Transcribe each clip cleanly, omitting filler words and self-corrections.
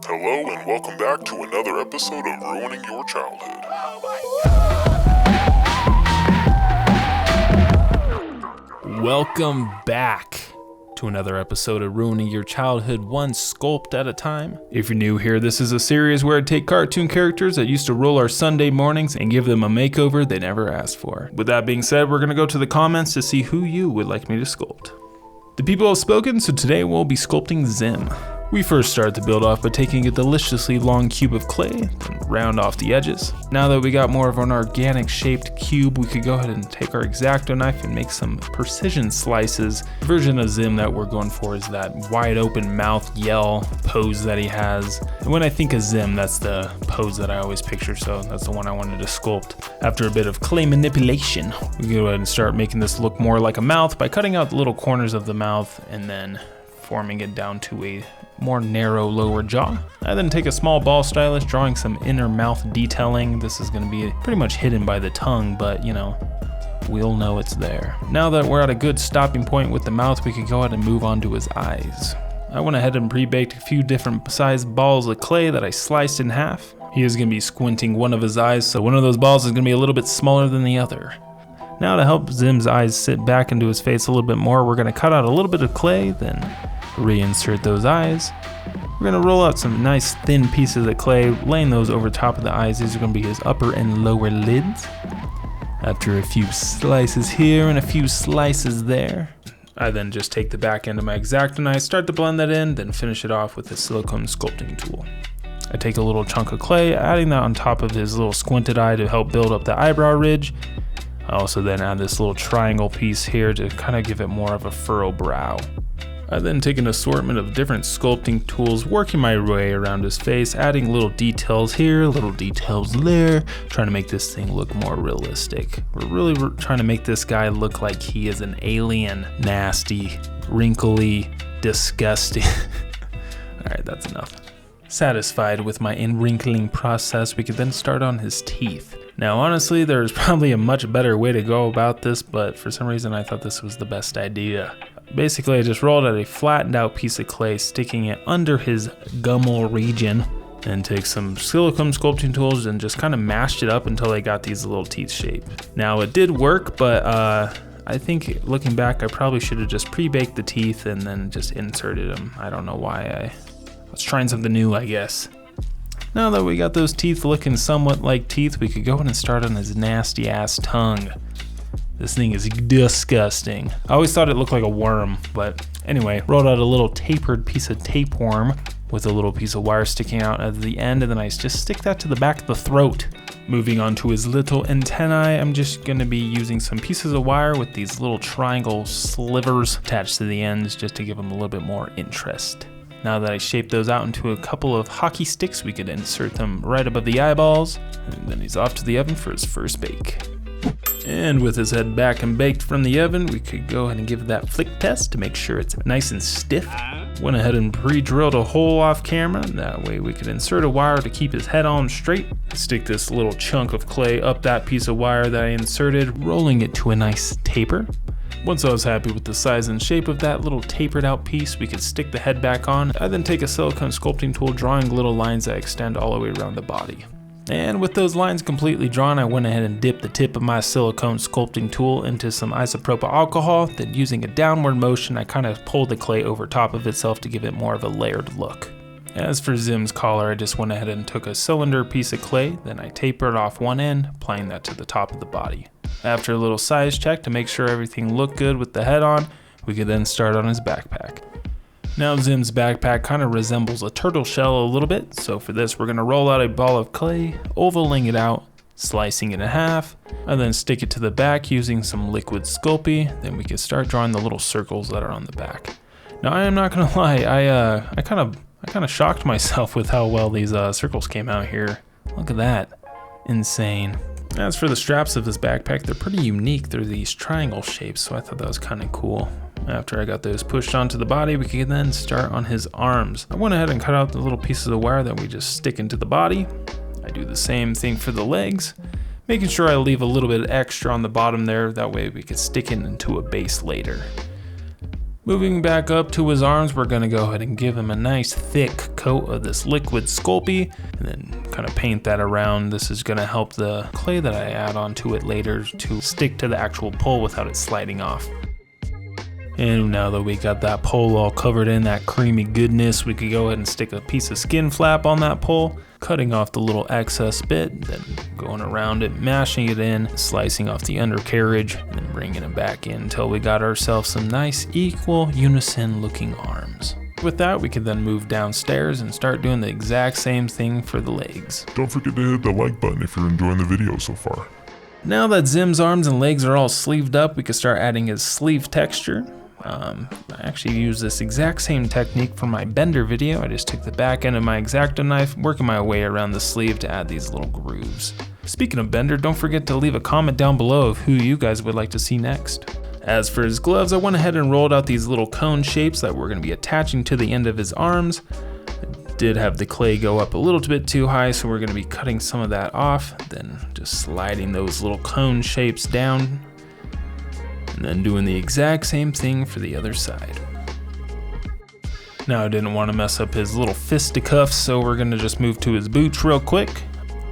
Hello and welcome back to another episode of Ruining Your Childhood. Welcome back to another episode of Ruining Your Childhood, one sculpt at a time. If you're new here, this is a series where I take cartoon characters that used to rule our Sunday mornings and give them a makeover they never asked for. With that being said, we're going to go to the comments to see who you would like me to sculpt. The people have spoken, so today we'll be sculpting Zim. We first start the build off by taking a deliciously long cube of clay, then round off the edges. Now that we got more of an organic shaped cube, we could go ahead and take our X-Acto knife and make some precision slices. The version of Zim that we're going for is that wide open mouth yell pose that he has. And when I think of Zim, that's the pose that I always picture, so that's the one I wanted to sculpt. After a bit of clay manipulation, we go ahead and start making this look more like a mouth by cutting out the little corners of the mouth and then forming it down to a more narrow lower jaw. I then take a small ball stylus, drawing some inner mouth detailing. This is going to be pretty much hidden by the tongue, but you know, we'll know it's there. Now that we're at a good stopping point with the mouth, we could go ahead and move on to his eyes. I went ahead and pre-baked a few different sized balls of clay that I sliced in half. He is going to be squinting one of his eyes, so one of those balls is going to be a little bit smaller than the other. Now to help Zim's eyes sit back into his face a little bit more, we're going to cut out a little bit of clay, then reinsert those eyes. We're going to roll out some nice thin pieces of clay, laying those over top of the eyes. These are going to be his upper and lower lids. After a few slices here and a few slices there, I then just take the back end of my X-Acto knife, start to blend that in, then finish it off with a silicone sculpting tool. I take a little chunk of clay, adding that on top of his little squinted eye to help build up the eyebrow ridge. I also then add this little triangle piece here to kind of give it more of a furrow brow. I then take an assortment of different sculpting tools, working my way around his face, adding little details here, little details there, trying to make this thing look more realistic. We're really trying to make this guy look like he is an alien, nasty, wrinkly, disgusting. Alright, that's enough. Satisfied with my enwrinkling process, we could then start on his teeth. Now honestly, there's probably a much better way to go about this, but for some reason I thought this was the best idea. Basically, I just rolled out a flattened out piece of clay, sticking it under his gummel region, and take some silicone sculpting tools and just kind of mashed it up until I got these little teeth shaped. Now it did work, but I think looking back, I probably should have just pre-baked the teeth and then just inserted them. I don't know why. I was trying something new, I guess. Now that we got those teeth looking somewhat like teeth, we could go ahead and start on his nasty ass tongue. This thing is disgusting. I always thought it looked like a worm, but anyway, rolled out a little tapered piece of tapeworm with a little piece of wire sticking out at the end, and then I just stick that to the back of the throat. Moving on to his little antennae, I'm just gonna be using some pieces of wire with these little triangle slivers attached to the ends just to give them a little bit more interest. Now that I shaped those out into a couple of hockey sticks, we could insert them right above the eyeballs, and then he's off to the oven for his first bake. And with his head back and baked from the oven, we could go ahead and give that flick test to make sure it's nice and stiff. Went ahead and pre-drilled a hole off camera. That way we could insert a wire to keep his head on straight. Stick this little chunk of clay up that piece of wire that I inserted, rolling it to a nice taper. Once I was happy with the size and shape of that little tapered out piece, we could stick the head back on. I then take a silicone sculpting tool, drawing little lines that extend all the way around the body. And with those lines completely drawn, I went ahead and dipped the tip of my silicone sculpting tool into some isopropyl alcohol. Then using a downward motion, I kind of pulled the clay over top of itself to give it more of a layered look. As for Zim's collar, I just went ahead and took a cylinder piece of clay, then I tapered off one end, applying that to the top of the body. After a little size check to make sure everything looked good with the head on, we could then start on his backpack. Now Zim's backpack kind of resembles a turtle shell a little bit, so for this we're going to roll out a ball of clay, ovaling it out, slicing it in half, and then stick it to the back using some liquid Sculpey. Then we can start drawing the little circles that are on the back. Now I am not going to lie, I kind of shocked myself with how well these circles came out here. Look at that, insane. As for the straps of his backpack, they're pretty unique. They're these triangle shapes, so I thought that was kind of cool. After I got those pushed onto the body, we can then start on his arms. I went ahead and cut out the little pieces of wire that we just stick into the body. I do the same thing for the legs, making sure I leave a little bit extra on the bottom there, that way we could stick it into a base later. Moving back up to his arms, we're gonna go ahead and give him a nice thick coat of this liquid Sculpey and then kind of paint that around. This is gonna help the clay that I add onto it later to stick to the actual pole without it sliding off. And now that we got that pole all covered in that creamy goodness, we could go ahead and stick a piece of skin flap on that pole, cutting off the little excess bit, then going around it, mashing it in, slicing off the undercarriage, and then bringing it back in until we got ourselves some nice equal unison looking arms. With that, we can then move downstairs and start doing the exact same thing for the legs. Don't forget to hit the like button if you're enjoying the video so far. Now that Zim's arms and legs are all sleeved up, we can start adding his sleeve texture. I actually use this exact same technique for my bender video. I just took the back end of my X-Acto knife, working my way around the sleeve to add these little grooves. Speaking of bender, don't forget to leave a comment down below of who you guys would like to see next. As for his gloves, I went ahead and rolled out these little cone shapes that we're going to be attaching to the end of his arms. I did have the clay go up a little bit too high, so we're going to be cutting some of that off, then just sliding those little cone shapes down, and then doing the exact same thing for the other side. Now I didn't want to mess up his little fisticuffs, so we're going to just move to his boots real quick.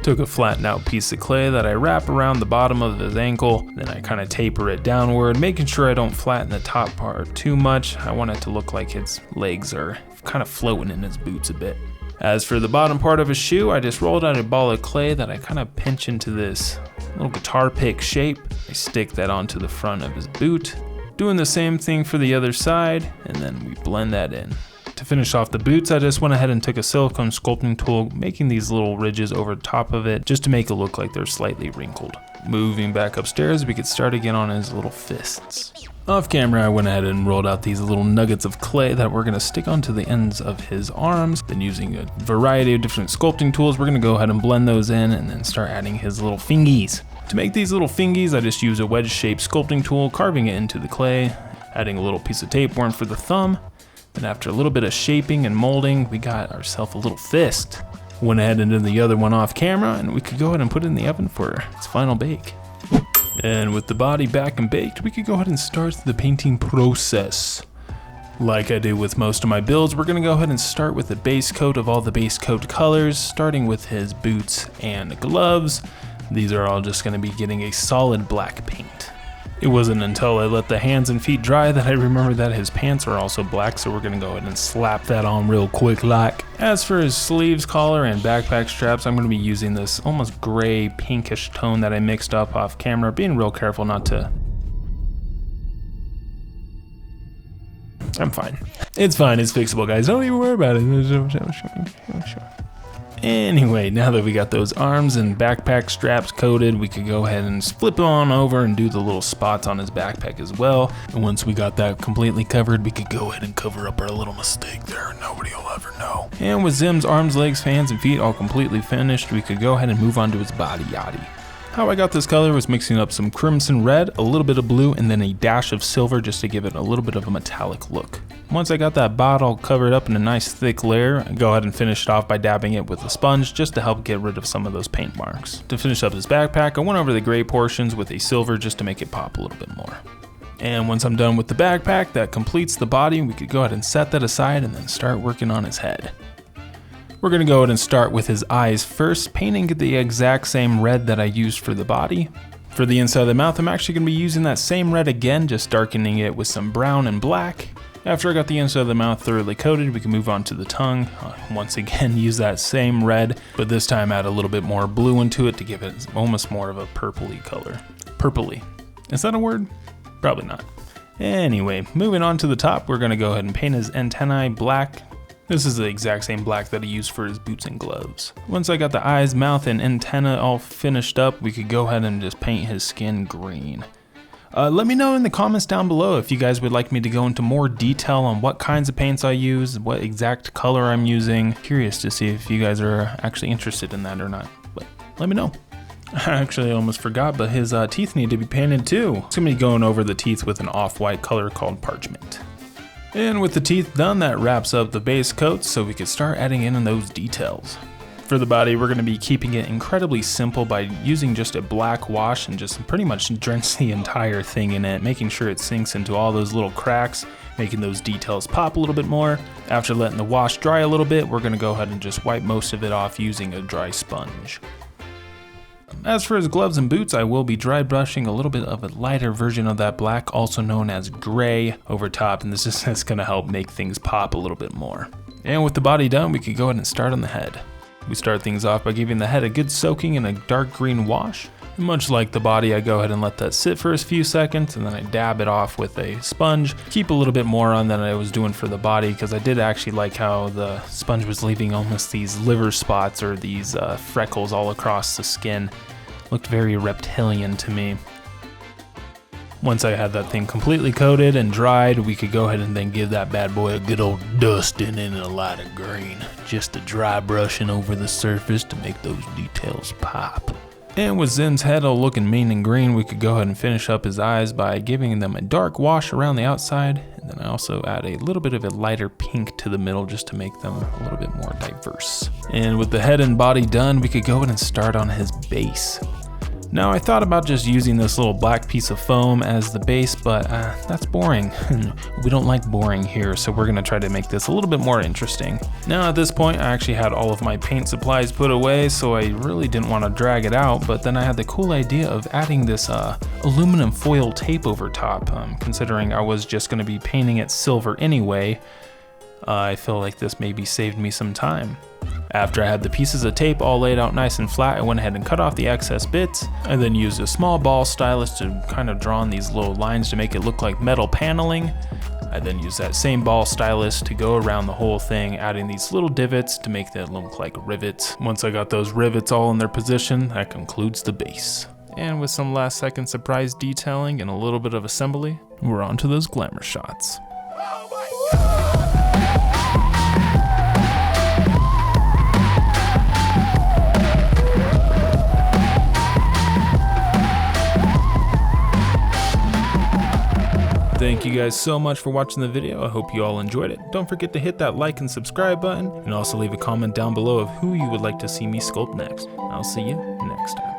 Took a flattened out piece of clay that I wrap around the bottom of his ankle, then I kind of taper it downward, making sure I don't flatten the top part too much. I want it to look like his legs are kind of floating in his boots a bit. As for the bottom part of his shoe, I just rolled out a ball of clay that I kind of pinch into this little guitar pick shape. I stick that onto the front of his boot, doing the same thing for the other side, and then we blend that in. To finish off the boots, I just went ahead and took a silicone sculpting tool, making these little ridges over the top of it just to make it look like they're slightly wrinkled. Moving back upstairs, we could start again on his little fists. Off camera, I went ahead and rolled out these little nuggets of clay that we're gonna stick onto the ends of his arms. Then using a variety of different sculpting tools, we're gonna go ahead and blend those in and then start adding his little fingies. To make these little fingies, I just use a wedge-shaped sculpting tool, carving it into the clay, adding a little piece of tapeworm for the thumb. Then after a little bit of shaping and molding, we got ourselves a little fist. Went ahead and did the other one off camera, and we could go ahead and put it in the oven for its final bake. And with the body back and baked, we could go ahead and start the painting process. Like I do with most of my builds, we're gonna go ahead and start with the base coat of all the base coat colors, starting with his boots and gloves. These are all just gonna be getting a solid black paint. It wasn't until I let the hands and feet dry that I remembered that his pants are also black, so we're gonna go ahead and slap that on real quick like. As for his sleeves, collar, and backpack straps, I'm gonna be using this almost gray pinkish tone that I mixed up off camera, being real careful not to... I'm fine. It's fine, it's fixable, guys. Don't even worry about it. Anyway, now that we got those arms and backpack straps coated, we could go ahead and flip on over and do the little spots on his backpack as well. And once we got that completely covered, we could go ahead and cover up our little mistake there. Nobody will ever know. And with Zim's arms, legs, hands, and feet all completely finished, we could go ahead and move on to his body yachty. How I got this color was mixing up some crimson red, a little bit of blue, and then a dash of silver just to give it a little bit of a metallic look. Once I got that bottle covered up in a nice thick layer, I go ahead and finish it off by dabbing it with a sponge just to help get rid of some of those paint marks. To finish up his backpack, I went over the gray portions with a silver just to make it pop a little bit more. And once I'm done with the backpack, that completes the body. We could go ahead and set that aside and then start working on his head. We're gonna go ahead and start with his eyes first, painting the exact same red that I used for the body. For the inside of the mouth, I'm actually gonna be using that same red again, just darkening it with some brown and black. After I got the inside of the mouth thoroughly coated, we can move on to the tongue. Once again, use that same red, but this time add a little bit more blue into it to give it almost more of a purpley color. Purpley. Is that a word? Probably not. Anyway, moving on to the top, we're gonna go ahead and paint his antennae black. This is the exact same black that I used for his boots and gloves. Once I got the eyes, mouth, and antenna all finished up, we could go ahead and just paint his skin green. Let me know in the comments down below if you guys would like me to go into more detail on what kinds of paints I use, what exact color I'm using. Curious to see if you guys are actually interested in that or not, but let me know. I actually almost forgot, but his teeth need to be painted too. I'm gonna be going over the teeth with an off-white color called parchment. And with the teeth done, that wraps up the base coat, so we could start adding in those details. For the body, we're gonna be keeping it incredibly simple by using just a black wash and just pretty much drench the entire thing in it, making sure it sinks into all those little cracks making those details pop a little bit more. After letting the wash dry a little bit, we're gonna go ahead and just wipe most of it off using a dry sponge. As for his gloves and boots, I will be dry brushing a little bit of a lighter version of that black, also known as gray, over top, and this is just gonna help make things pop a little bit more. And with the body done, we could go ahead and start on the head. We start things off by giving the head a good soaking in a dark green wash. And much like the body, I go ahead and let that sit for a few seconds, and then I dab it off with a sponge. Keep a little bit more on than I was doing for the body, because I did actually like how the sponge was leaving almost these liver spots or these freckles all across the skin. Looked very reptilian to me. Once I had that thing completely coated and dried, we could go ahead and then give that bad boy a good old dusting in a lighter green. Just a dry brushing over the surface to make those details pop. And with Zim's head all looking mean and green, we could go ahead and finish up his eyes by giving them a dark wash around the outside. And then I also add a little bit of a lighter pink to the middle just to make them a little bit more diverse. And with the head and body done, we could go ahead and start on his base. Now I thought about just using this little black piece of foam as the base, but that's boring. We don't like boring here, so we're gonna try to make this a little bit more interesting. Now at this point, I actually had all of my paint supplies put away, so I really didn't want to drag it out, but then I had the cool idea of adding this aluminum foil tape over top. Considering I was just gonna be painting it silver anyway, I feel like this maybe saved me some time. After I had the pieces of tape all laid out nice and flat, I went ahead and cut off the excess bits, and then used a small ball stylus to kind of draw on these little lines to make it look like metal paneling. I then used that same ball stylus to go around the whole thing, adding these little divots to make that look like rivets. Once I got those rivets all in their position, that concludes the base. And with some last second surprise detailing and a little bit of assembly, we're on to those glamour shots. Thank you guys so much for watching the video. I hope you all enjoyed it. Don't forget to hit that like and subscribe button, and also leave a comment down below of who you would like to see me sculpt next. I'll see you next time.